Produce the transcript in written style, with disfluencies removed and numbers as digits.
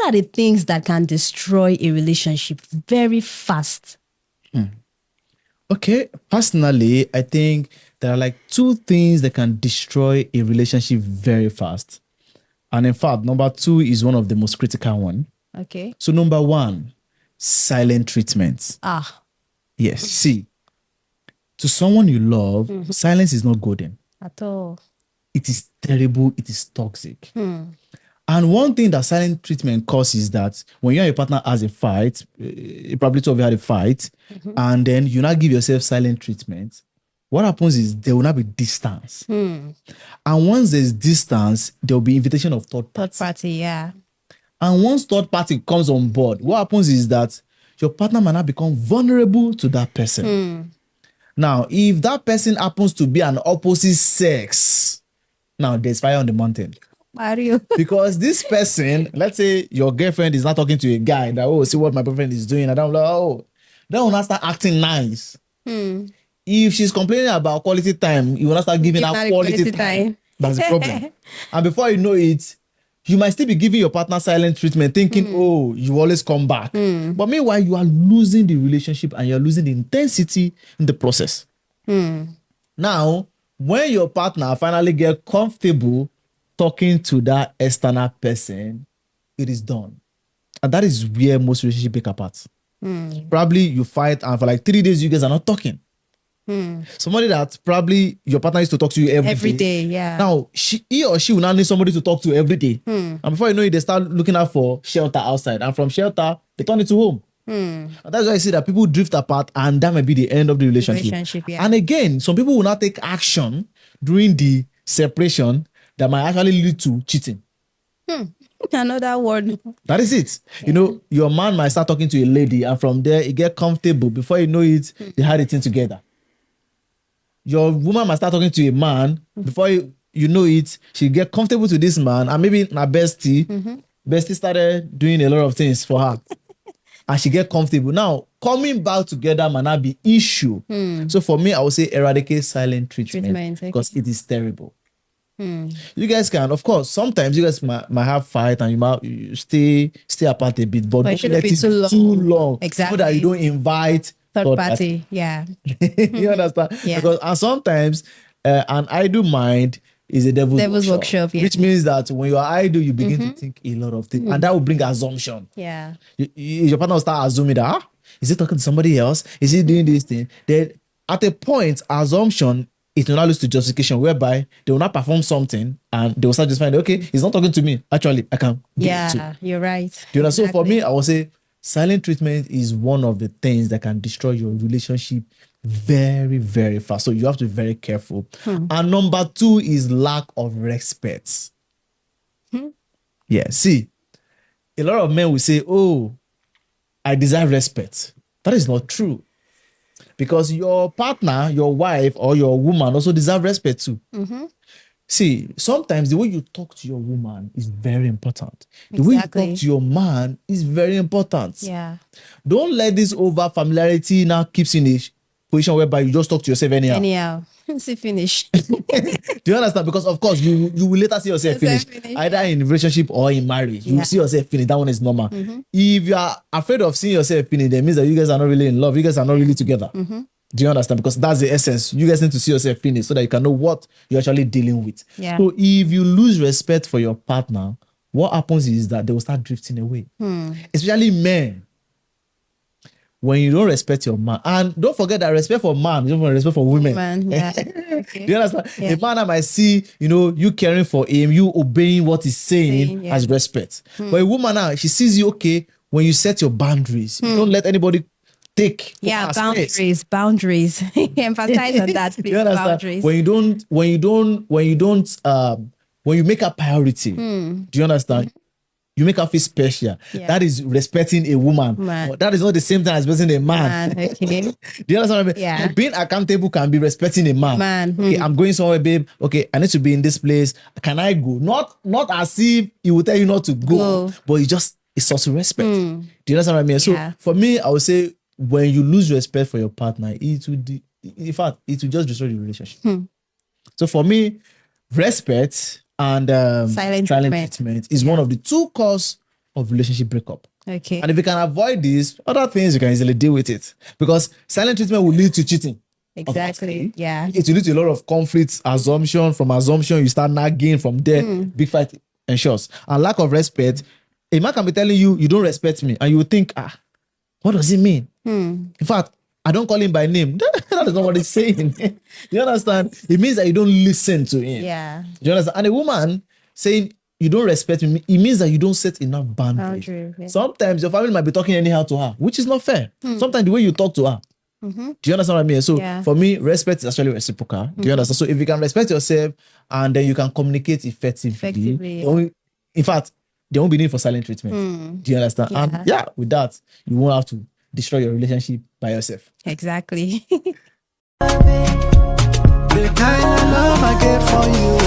what are the things that can destroy a relationship very fast? Okay, personally, I think there are like two things that can destroy a relationship very fast. And in fact, number two is one of the most critical one. Okay. So number one, silent treatment. Yes, see, to someone you love, silence is not golden. At all. It is terrible. It is toxic. And one thing that silent treatment causes is that when you and your partner has a fight, probably two of you had a fight, and then you now give yourself silent treatment, what happens is there will not be distance. And once there's distance, there will be invitation of third party. Yeah. And once third party comes on board, what happens is that your partner might not become vulnerable to that person. Now, if that person happens to be an opposite sex, now there's fire on the mountain. Mario. Because this person, let's say your girlfriend is not talking to a guy that, oh, see what my boyfriend is doing. And I'm like, oh, then will not start acting nice. If she's complaining about quality time, you will not start giving her quality time. That's the problem. And before you know it, you might still be giving your partner silent treatment, thinking, oh, you always come back. But meanwhile, you are losing the relationship and you're losing the intensity in the process. Now, when your partner finally gets comfortable talking to that external person, it is done. And that is where most relationships break apart. Probably you fight and for like 3 days, you guys are not talking. Somebody that probably your partner used to talk to you every day. Yeah. Now, he or she will now need somebody to talk to every day. And before you know it, they start looking out for shelter outside. And from shelter, they turn it to home. And that's why I see that people drift apart and that might be the end of the relationship. Yeah. And again, some people will not take action during the separation that might actually lead to cheating. Another word. That is it. Yeah. You know, your man might start talking to a lady and from there, it get comfortable. Before you know it, they had it in together. Your woman might start talking to a man. Before you know it, she get comfortable to this man and maybe my bestie started doing a lot of things for her. And she get comfortable. Now, coming back together might not be issue. So for me, I would say eradicate silent treatment because it is terrible. You guys can, of course, sometimes you guys might have fight and you stay apart a bit, but don't let it be too long. Exactly. So that you don't invite third party. Yeah. You understand? Yeah. Because and sometimes an idle mind is a devil's workshop. Yeah. Which means that when you are idle, you begin to think a lot of things. And that will bring assumption. Yeah. Your partner will start assuming that, is he talking to somebody else? Is he doing this thing? Then at a point, assumption, it will not lose to justification, whereby they will not perform something and they will start just finding, okay, he's not talking to me. Actually, I can. Yeah, you're right. Do you know? Exactly. So for me, I would say silent treatment is one of the things that can destroy your relationship very, very fast. So you have to be very careful. And number two is lack of respect. Yeah, see, a lot of men will say, oh, I deserve respect. That is not true. Because your partner, your wife, or your woman also deserve respect too. See, sometimes the way you talk to your woman is very important. The way you talk to your man is very important. Yeah. Don't let this over familiarity now keeps you in a position whereby you just talk to yourself anyhow. See, finish. Do you understand? Because of course you will later see yourself finish. Either in relationship or in marriage. You will see yourself finish. That one is normal. If you are afraid of seeing yourself finish, that means that you guys are not really in love. You guys are not really together. Do you understand? Because that's the essence. You guys need to see yourself finish so that you can know what you're actually dealing with. Yeah. So if you lose respect for your partner, what happens is that they will start drifting away. Especially men. When you don't respect your man, and don't forget that respect for man is different from respect for women. Yeah. Do you understand? A man that might see, you caring for him, you obeying what he's saying as respect. But a woman now, she sees you, okay, when you set your boundaries, you don't let anybody take. Boundaries. Emphasize on that, please. You understand? Boundaries. When you make a priority, do you understand? You make her feel special. Yeah. That is respecting a woman. That is not the same thing as respecting a man. Okay. Do you understand what I mean? Yeah. Being accountable can be respecting a man. Okay, I'm going somewhere, babe. Okay, I need to be in this place. Can I go? Not as if he will tell you not to go. But it's also respect. Do you understand what I mean? Yeah. So for me, I would say when you lose respect for your partner, it will just destroy the relationship. So for me, respect and silent treatment is one of the two causes of relationship breakup. Okay. And if you can avoid this, other things you can easily deal with it. Because silent treatment will lead to cheating. Exactly. Yeah. It will lead to a lot of conflicts, assumption. From assumption, you start nagging. From there, big fight ensures. And lack of respect. A man can be telling you, you don't respect me. And you will think, what does it mean? In fact, I don't call him by name. That is not what he's saying. You understand? It means that you don't listen to him. Yeah. You understand? And a woman saying, you don't respect me, it means that you don't set enough boundaries. Yeah. Sometimes your family might be talking anyhow to her, which is not fair. Sometimes the way you talk to her. Do you understand what I mean? So for me, respect is actually reciprocal. Do you understand? So if you can respect yourself and then you can communicate effectively. In fact, there won't be need for silent treatment. Do you understand? And with that, you won't have to destroy your relationship by yourself. Exactly. The kind of love I get for you,